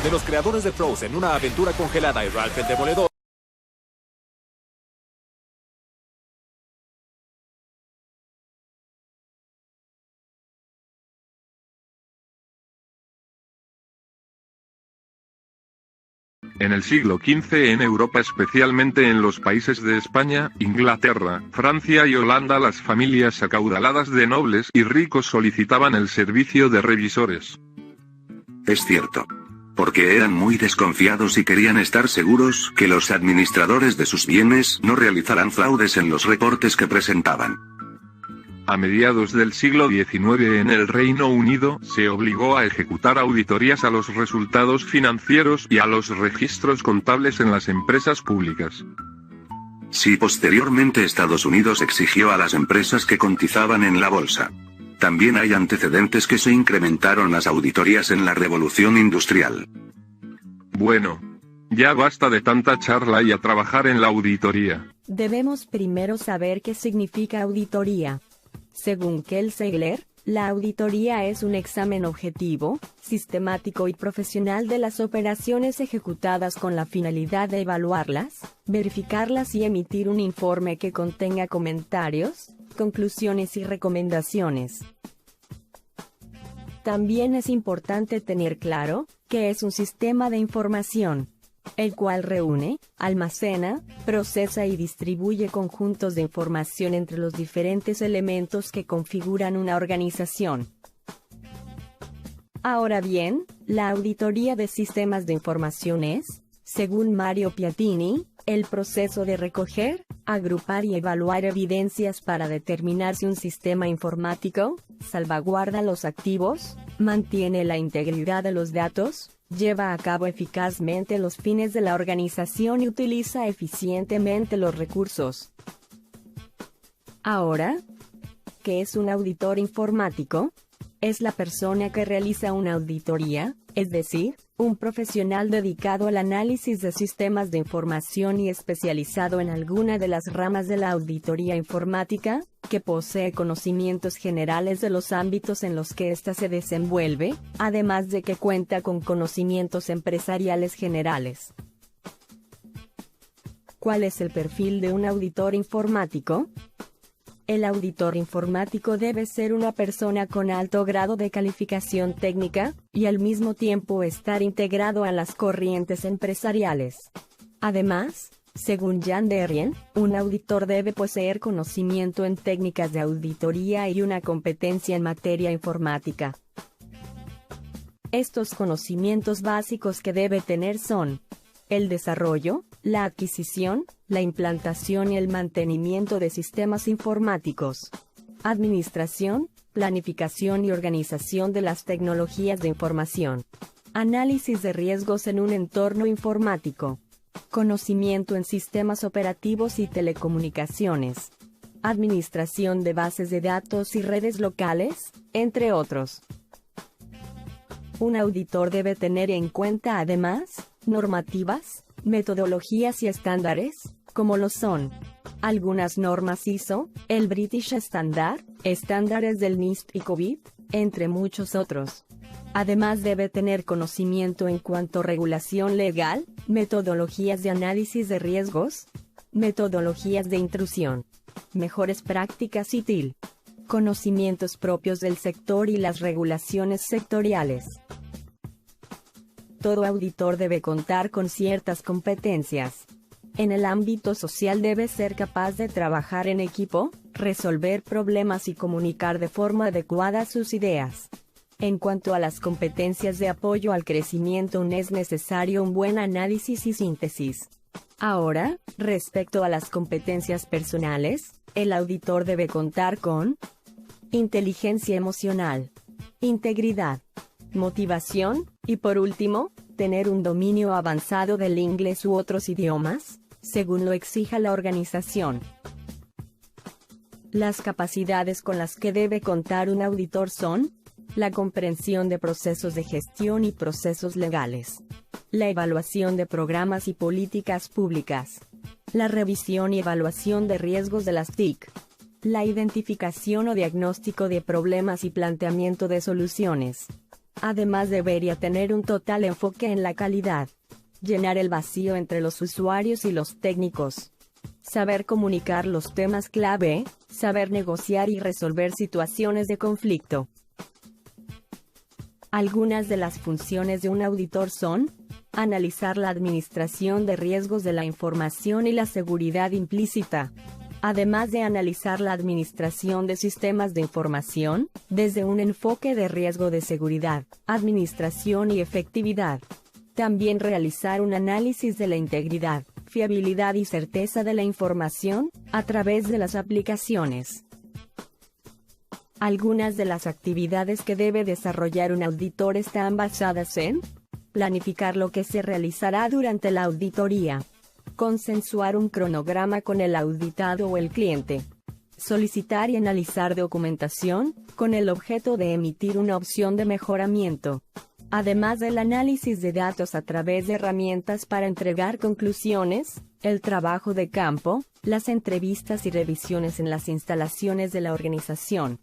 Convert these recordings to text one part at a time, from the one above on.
de los creadores de Frozen, Una aventura congelada y Ralph el Demoledor. En el siglo XV en Europa, especialmente en los países de España, Inglaterra, Francia y Holanda, las familias acaudaladas de nobles y ricos solicitaban el servicio de revisores. Es cierto. Porque eran muy desconfiados y querían estar seguros que los administradores de sus bienes no realizaran fraudes en los reportes que presentaban. A mediados del siglo XIX en el Reino Unido, se obligó a ejecutar auditorías a los resultados financieros y a los registros contables en las empresas públicas. Sí, posteriormente Estados Unidos exigió a las empresas que cotizaban en la bolsa. También hay antecedentes que se incrementaron las auditorías en la Revolución Industrial. Bueno, ya basta de tanta charla y a trabajar en la auditoría. Debemos primero saber qué significa auditoría. Según Kell Seigler, la auditoría es un examen objetivo, sistemático y profesional de las operaciones ejecutadas con la finalidad de evaluarlas, verificarlas y emitir un informe que contenga comentarios, conclusiones y recomendaciones. También es importante tener claro que es un sistema de información, el cual reúne, almacena, procesa y distribuye conjuntos de información entre los diferentes elementos que configuran una organización. Ahora bien, la auditoría de sistemas de información es, según Mario Piattini, el proceso de recoger, agrupar y evaluar evidencias para determinar si un sistema informático salvaguarda los activos, mantiene la integridad de los datos, lleva a cabo eficazmente los fines de la organización y utiliza eficientemente los recursos. Ahora, ¿qué es un auditor informático? Es la persona que realiza una auditoría, es decir, un profesional dedicado al análisis de sistemas de información y especializado en alguna de las ramas de la auditoría informática, que posee conocimientos generales de los ámbitos en los que ésta se desenvuelve, además de que cuenta con conocimientos empresariales generales. ¿Cuál es el perfil de un auditor informático? El auditor informático debe ser una persona con alto grado de calificación técnica, y al mismo tiempo estar integrado a las corrientes empresariales. Además, según Jan Derrien, un auditor debe poseer conocimiento en técnicas de auditoría y una competencia en materia informática. Estos conocimientos básicos que debe tener son: el desarrollo, la adquisición, la implantación y el mantenimiento de sistemas informáticos, administración, planificación y organización de las tecnologías de información, análisis de riesgos en un entorno informático, conocimiento en sistemas operativos y telecomunicaciones, administración de bases de datos y redes locales, entre otros. Un auditor debe tener en cuenta además normativas, metodologías y estándares, como lo son algunas normas ISO, el British Standard, estándares del NIST y COVID, entre muchos otros. Además debe tener conocimiento en cuanto a regulación legal, metodologías de análisis de riesgos, metodologías de intrusión, mejores prácticas y TIL, conocimientos propios del sector y las regulaciones sectoriales. Todo auditor debe contar con ciertas competencias. En el ámbito social debe ser capaz de trabajar en equipo, resolver problemas y comunicar de forma adecuada sus ideas. En cuanto a las competencias de apoyo al crecimiento, es necesario un buen análisis y síntesis. Ahora, respecto a las competencias personales, el auditor debe contar con inteligencia emocional, integridad, motivación, y por último, tener un dominio avanzado del inglés u otros idiomas, según lo exija la organización. Las capacidades con las que debe contar un auditor son: la comprensión de procesos de gestión y procesos legales, la evaluación de programas y políticas públicas, la revisión y evaluación de riesgos de las TIC, la identificación o diagnóstico de problemas y planteamiento de soluciones, Además debería tener un total enfoque en la calidad. Llenar el vacío entre los usuarios y los técnicos. Saber comunicar los temas clave, saber negociar y resolver situaciones de conflicto. Algunas de las funciones de un auditor son: analizar la administración de riesgos de la información y la seguridad implícita. Además de analizar la administración de sistemas de información, desde un enfoque de riesgo de seguridad, administración y efectividad. También realizar un análisis de la integridad, fiabilidad y certeza de la información, a través de las aplicaciones. Algunas de las actividades que debe desarrollar un auditor están basadas en: planificar lo que se realizará durante la auditoría, consensuar un cronograma con el auditado o el cliente, solicitar y analizar documentación, con el objeto de emitir una opción de mejoramiento, además del análisis de datos a través de herramientas para entregar conclusiones, el trabajo de campo, las entrevistas y revisiones en las instalaciones de la organización.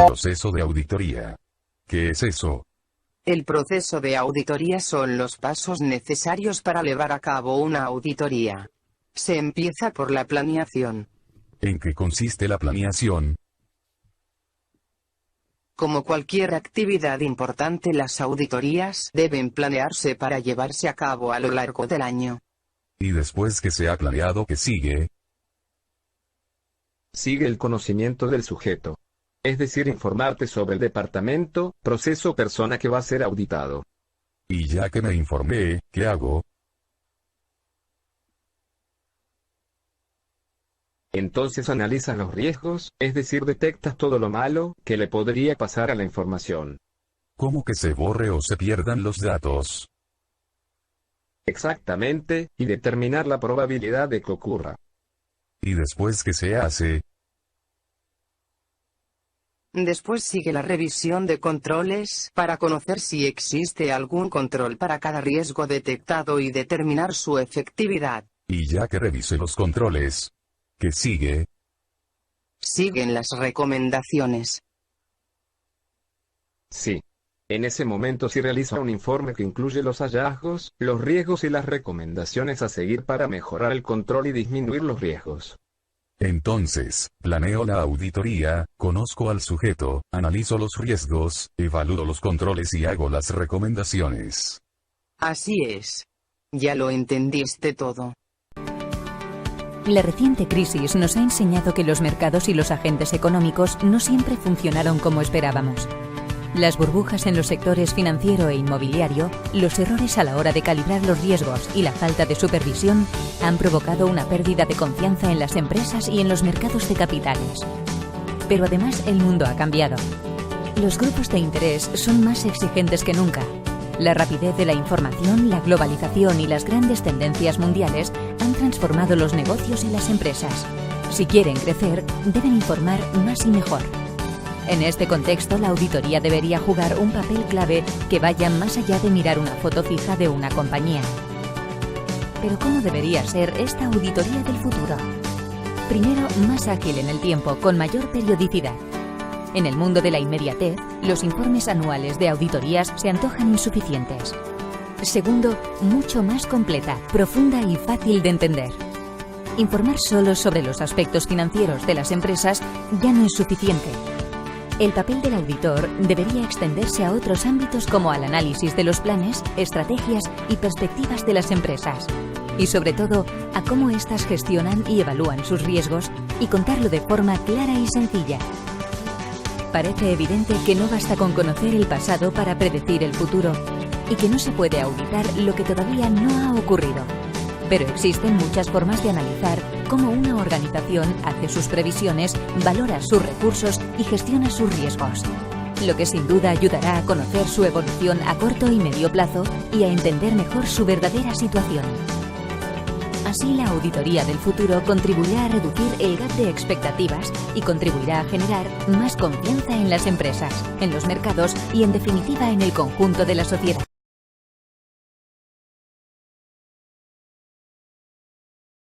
Proceso de auditoría. ¿Qué es eso? El proceso de auditoría son los pasos necesarios para llevar a cabo una auditoría. Se empieza por la planeación. ¿En qué consiste la planeación? Como cualquier actividad importante, las auditorías deben planearse para llevarse a cabo a lo largo del año. Y después que se ha planeado, ¿qué sigue? Sigue el conocimiento del sujeto. Es decir, informarte sobre el departamento, proceso o persona que va a ser auditado. Y ya que me informé, ¿qué hago? Entonces analizas los riesgos, es decir, detectas todo lo malo que le podría pasar a la información. ¿Cómo que se borre o se pierdan los datos? Exactamente, y determinar la probabilidad de que ocurra. ¿Y después qué se hace? Después sigue la revisión de controles, para conocer si existe algún control para cada riesgo detectado y determinar su efectividad. Y ya que revise los controles, ¿qué sigue? Siguen las recomendaciones. Sí. En ese momento se realiza un informe que incluye los hallazgos, los riesgos y las recomendaciones a seguir para mejorar el control y disminuir los riesgos. Entonces, planeo la auditoría, conozco al sujeto, analizo los riesgos, evalúo los controles y hago las recomendaciones. Así es. Ya lo entendiste todo. La reciente crisis nos ha enseñado que los mercados y los agentes económicos no siempre funcionaron como esperábamos. Las burbujas en los sectores financiero e inmobiliario, los errores a la hora de calibrar los riesgos y la falta de supervisión han provocado una pérdida de confianza en las empresas y en los mercados de capitales. Pero además el mundo ha cambiado. Los grupos de interés son más exigentes que nunca. La rapidez de la información, la globalización y las grandes tendencias mundiales han transformado los negocios y las empresas. Si quieren crecer, deben informar más y mejor. En este contexto, la auditoría debería jugar un papel clave que vaya más allá de mirar una foto fija de una compañía. Pero ¿cómo debería ser esta auditoría del futuro? Primero, más ágil en el tiempo, con mayor periodicidad. En el mundo de la inmediatez, los informes anuales de auditorías se antojan insuficientes. Segundo, mucho más completa, profunda y fácil de entender. Informar solo sobre los aspectos financieros de las empresas ya no es suficiente. El papel del auditor debería extenderse a otros ámbitos como al análisis de los planes, estrategias y perspectivas de las empresas. Y sobre todo, a cómo éstas gestionan y evalúan sus riesgos y contarlo de forma clara y sencilla. Parece evidente que no basta con conocer el pasado para predecir el futuro y que no se puede auditar lo que todavía no ha ocurrido. Pero existen muchas formas de analizar cómo una organización hace sus previsiones, valora sus recursos y gestiona sus riesgos, lo que sin duda ayudará a conocer su evolución a corto y medio plazo y a entender mejor su verdadera situación. Así, la auditoría del futuro contribuirá a reducir el gap de expectativas y contribuirá a generar más confianza en las empresas, en los mercados y, en definitiva, en el conjunto de la sociedad.